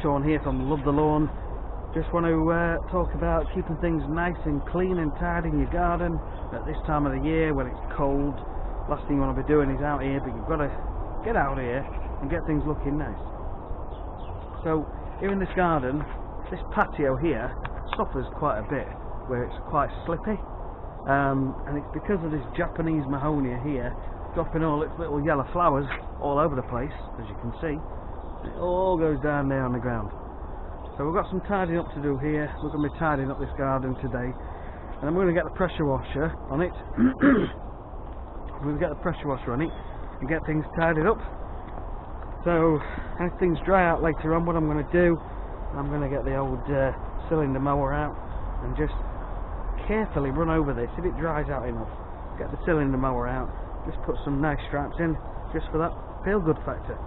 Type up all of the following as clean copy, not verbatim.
Sean here from Love the Lawn. Just want to talk about keeping things nice and clean and tidy in your garden at this time of the year when it's cold. Last thing you want to be doing is out here, but you've got to get out here and get things looking nice. So here in this garden, this patio here suffers quite a bit where it's quite slippy, and it's because of this Japanese mahonia here dropping all its little yellow flowers all over the place, as you can see. It all goes down there on the ground. So we've got some tidying up to do here. We're going to be tidying up this garden today, and I'm going to get the pressure washer on it. We'll get the pressure washer on it and get things tidied up. So as things dry out later on, what I'm going to do, I'm going to get the old cylinder mower out and just carefully run over this. If it dries out enough, get the cylinder mower out, just put some nice straps in just for that feel good factor.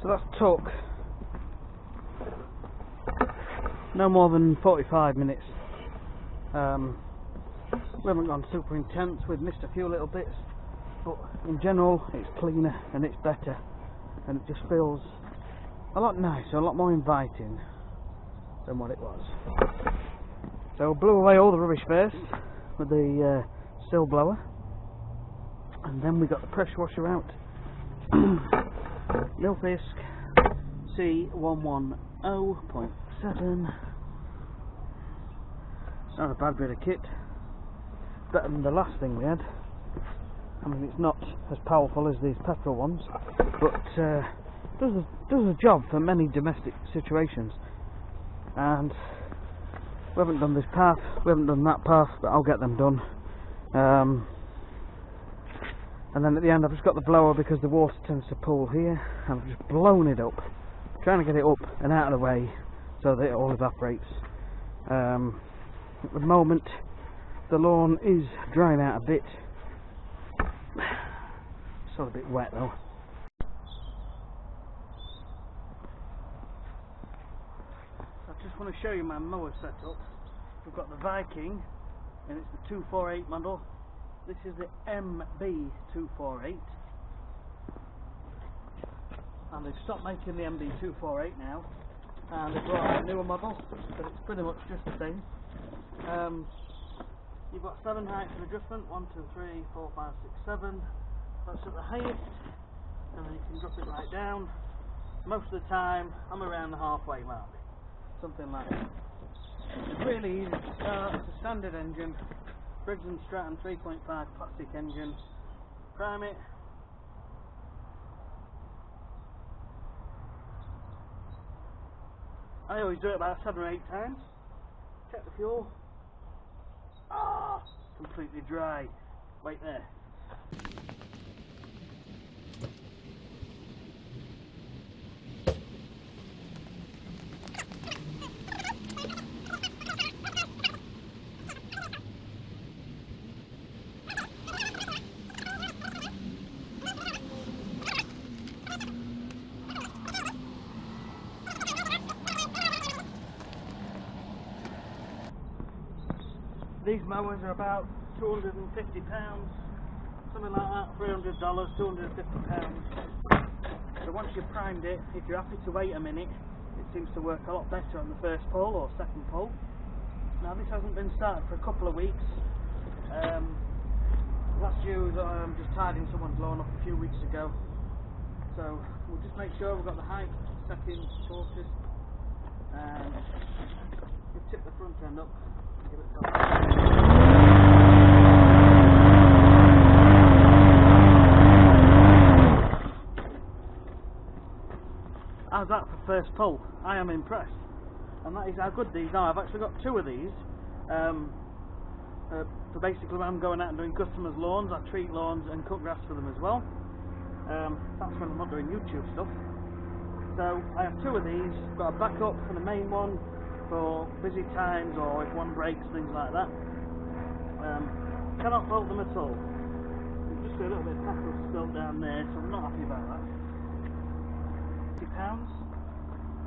So that took no more than 45 minutes. We haven't gone super intense, we've missed a few little bits, but in general it's cleaner and it's better, and it just feels a lot nicer, a lot more inviting than what it was. So we blew away all the rubbish first with the still blower, and then we got the pressure washer out. Milfisk C110.7. It's not a bad bit of kit. Better than the last thing we had. I mean, it's not as powerful as these petrol ones, but does a job for many domestic situations. And we haven't done this path, we haven't done that path, but I'll get them done. And then at the end I've just got the blower because the water tends to pool here, and I've just blown it up, trying to get it up and out of the way so that it all evaporates. At the moment the lawn is drying out a bit, still a bit wet though. I just want to show you my mower setup. We've got the Viking, and it's the 248 model. This is the MB248, and they've stopped making the MB248 now, and they've brought out a newer model, but it's pretty much just the same. You've got 7 heights of adjustment, 1, 2, 3, 4, 5, 6, 7. That's at the highest, and then you can drop it right down. Most of the time I'm around the halfway mark, something like that. It's really easy to start. It's a standard engine, Briggs & Stratton 3.5 plastic engine. Prime it. I always do it about 7 or 8 times. Check the fuel. Ah, completely dry. Wait there. These mowers are about £250, something like that, $300, £250. So once you've primed it, if you're happy to wait a minute, it seems to work a lot better on the first pull or second pull. Now this hasn't been started for a couple of weeks. Last year was just tidying someone's lawn up a few weeks ago. So we'll just make sure we've got the height settings sorted, and we'll tip the front end up. Give it a go. How's that for first pull? I am impressed, and that is how good these are. I've actually got 2 of these for basically when I'm going out and doing customers' lawns. I treat lawns and cut grass for them as well. That's when I'm not doing YouTube stuff. So I have 2 of these. I've got a backup and a main one for busy times or if one breaks, things like that. Cannot fault them at all. There's just a little bit of petrol spilled down there, so I'm not happy about that. £50,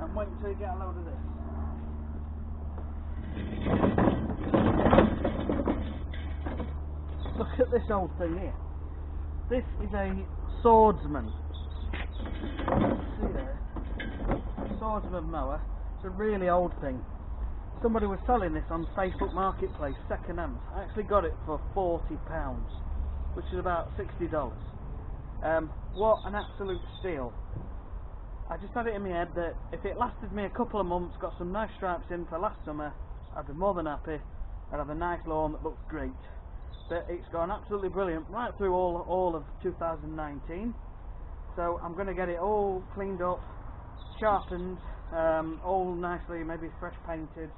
and wait until you get a load of this. Look at this old thing here. This is a swordsman. See there? Swordsman mower. It's a really old thing. Somebody was selling this on Facebook Marketplace second hand. I actually got it for £40, which is about $60. What an absolute steal. I just had it in my head that if it lasted me a couple of months, got some nice stripes in for last summer, I'd be more than happy. I'd have a nice lawn that looks great. But it's gone absolutely brilliant right through all of 2019. So I'm going to get it all cleaned up, sharpened, all nicely, maybe fresh painted,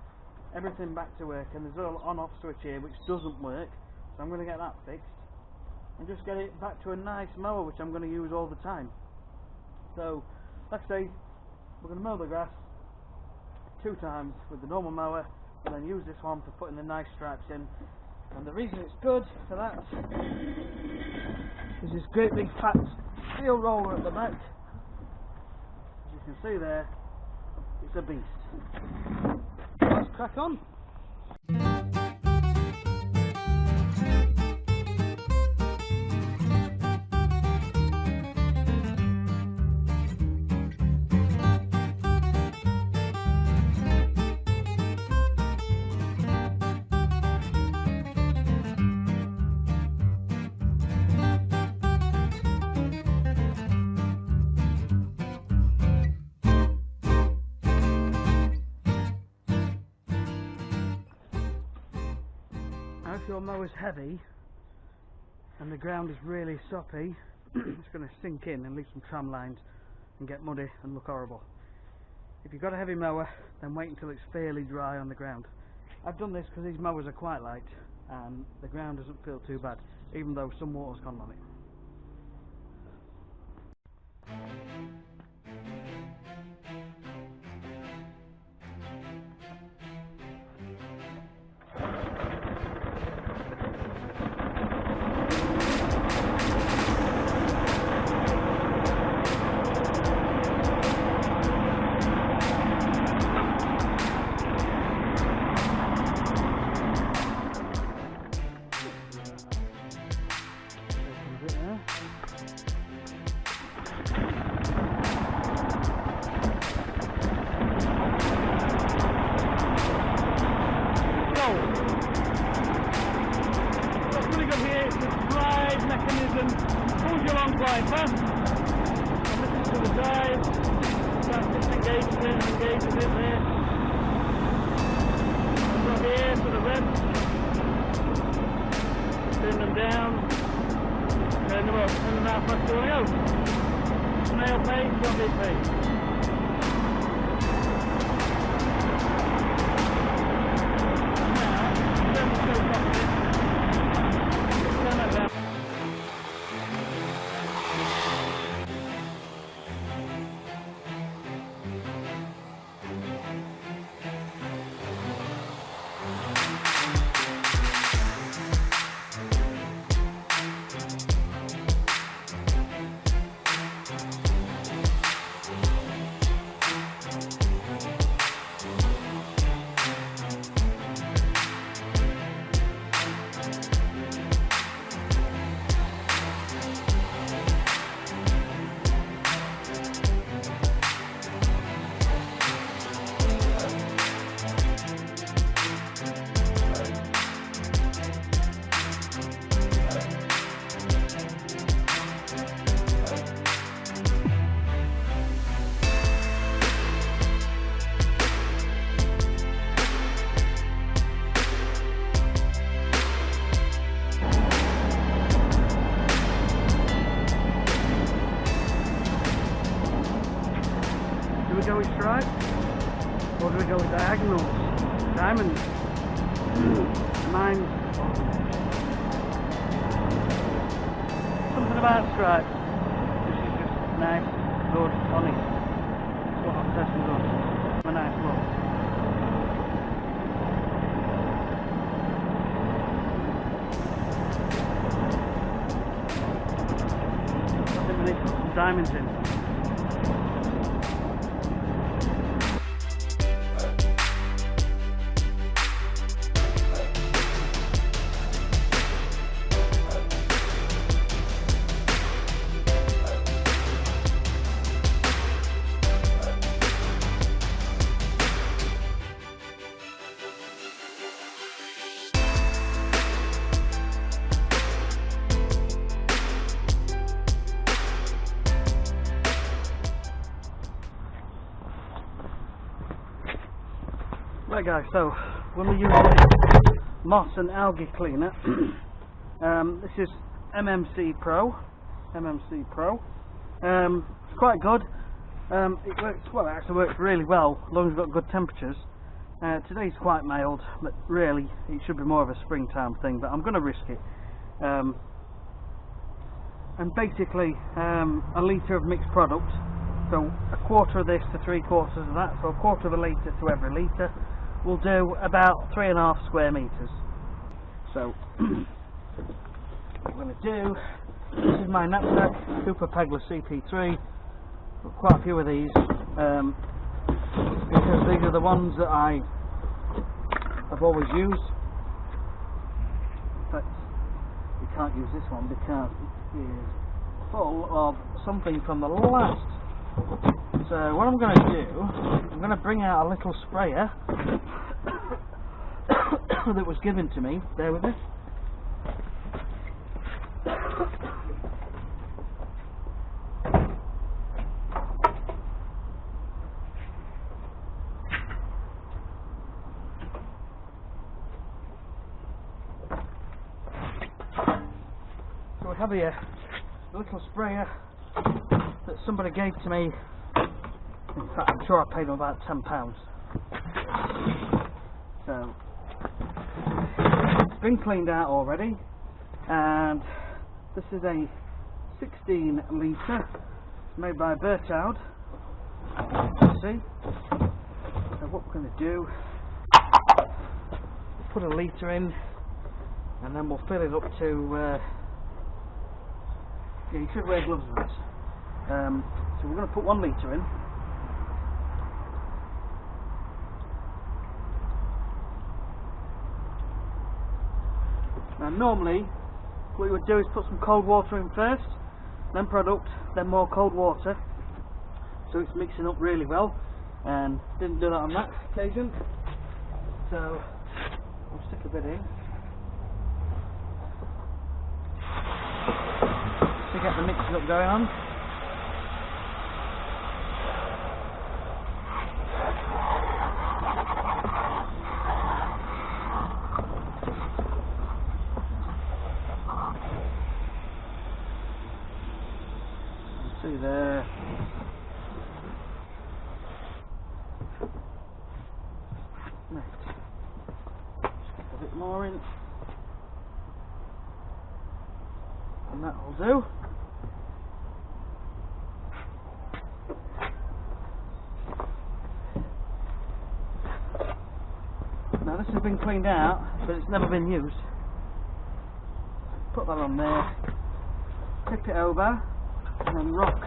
everything back to work. And there's a little on-off switch here which doesn't work, so I'm going to get that fixed and just get it back to a nice mower which I'm going to use all the time. So like I say, we're going to mow the grass 2 times with the normal mower, and then use this one for putting the nice stripes in. And the reason it's good for that is this great big fat steel roller at the back. As you can see there, it's a beast. Let's crack on. If your mower's heavy and the ground is really soppy, it's going to sink in and leave some tram lines and get muddy and look horrible. If you've got a heavy mower, then wait until it's fairly dry on the ground. I've done this because these mowers are quite light and the ground doesn't feel too bad, even though some water's gone on it. Pulls you along quite fast, and listens to the drive, starts disengages it, engages it there. threads, turn them down, turn them up, turn them out past the out. Snail paste, rabbit paste. Do we go with stripes? Or do we go with diagonals? Diamonds? Mine's something about stripes. This is just nice, good, honest. That's what I'm testing on. A nice look. I think we need to put some diamonds in. Right guys, so when we use moss and algae cleaner, this is MMC Pro. It's quite good. It works well. It actually works really well as long as you've got good temperatures. Today's quite mild, but really it should be more of a springtime thing. But I'm going to risk it. And basically, a litre of mixed product. So a quarter of this to 3/4 of that. So a quarter of a litre to every litre. We'll do about 3.5 square metres. So what I'm going to do, this is my knapsack, Cooper Pegler CP3. Got quite a few of these because these are the ones that I've always used. In fact, you can't use this one because it is full of something from the last. So what I'm going to do, I'm going to bring out a little sprayer that was given to me. Bear with me. So we have here a little sprayer that somebody gave to me. In fact, I'm sure I paid them about £10. So it's been cleaned out already, and this is a 16 litre made by Berthoud. See? So what we're going to do, put a litre in, and then we'll fill it up to. Yeah, you should wear gloves with this. So we're going to put 1 litre in. Now normally what you would do is put some cold water in first, then product, then more cold water, so it's mixing up really well, and didn't do that on that occasion, so we'll stick a bit in to get the mixing up going on. more in, and that'll do. Now this has been cleaned out, but it's never been used. Put that on there, tip it over, and then rock.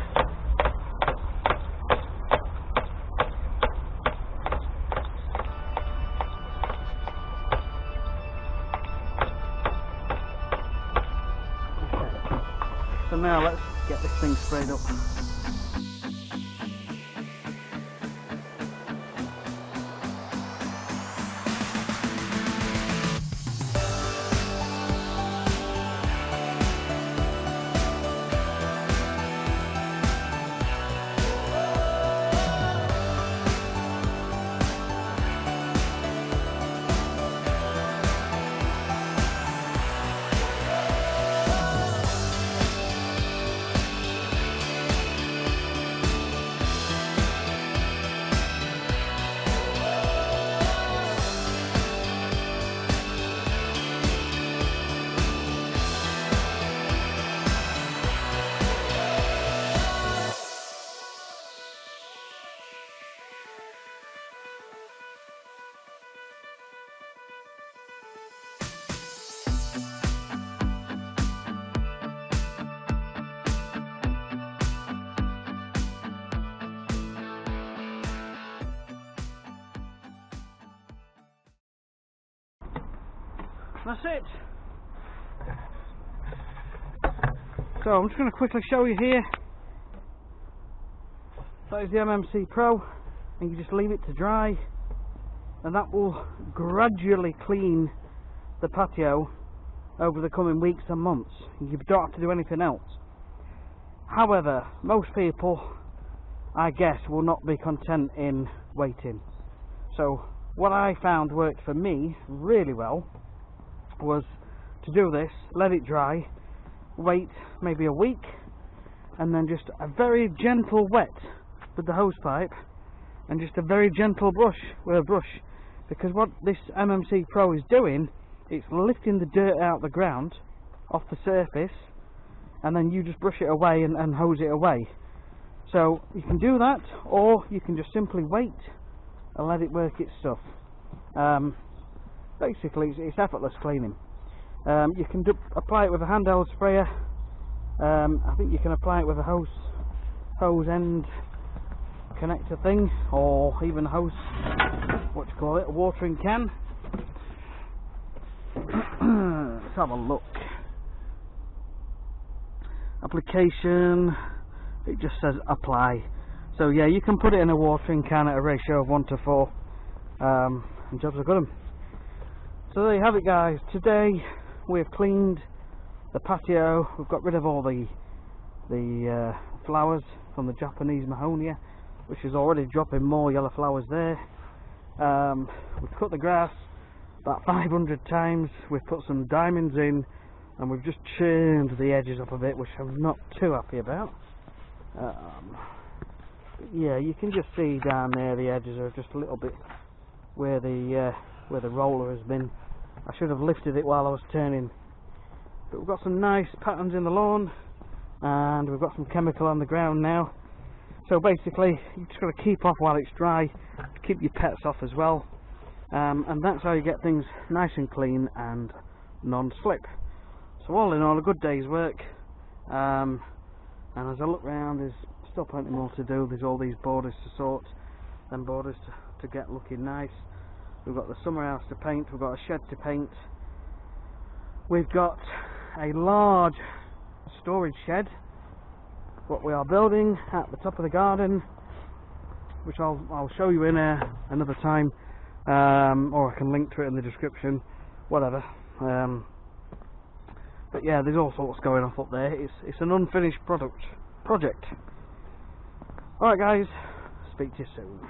So now let's get this thing sprayed up. That's it. So I'm just going to quickly show you here. That is the MMC Pro, and you just leave it to dry, and that will gradually clean the patio over the coming weeks and months. You don't have to do anything else. However, most people, I guess, will not be content in waiting. So what I found worked for me really well was to do this, let it dry, wait maybe a week, and then just a very gentle wet with the hose pipe, and just a very gentle brush with a brush, because what this MMC Pro is doing, it's lifting the dirt out of the ground off the surface, and then you just brush it away and hose it away. So you can do that, or you can just simply wait and let it work its stuff. Basically it's effortless cleaning. You can apply it with a handheld sprayer. I think you can apply it with a hose end connector thing, or even a hose, a watering can. Let's have a look. Application, it just says apply. So yeah, you can put it in a watering can at a ratio of 1:4, and jobs are good. So there you have it, guys. Today we've cleaned the patio. We've got rid of all the flowers from the Japanese Mahonia, which is already dropping more yellow flowers there. We've cut the grass about 500 times. We've put some diamonds in, and we've just churned the edges up a bit, which I'm not too happy about. Yeah, you can just see down there the edges are just a little bit where the roller has been. I should have lifted it while I was turning. But we've got some nice patterns in the lawn, and we've got some chemical on the ground now. So basically you've just got to keep off while it's dry, to keep your pets off as well, and that's how you get things nice and clean and non-slip. So all in all, a good day's work. And as I look round, there's still plenty more to do. There's all these borders to sort, and borders to get looking nice. We've got the summer house to paint, we've got a shed to paint, we've got a large storage shed, what we are building at the top of the garden, which I'll show you in another time, or I can link to it in the description, whatever. But yeah, there's all sorts going off up there. It's an unfinished project. Alright guys, speak to you soon.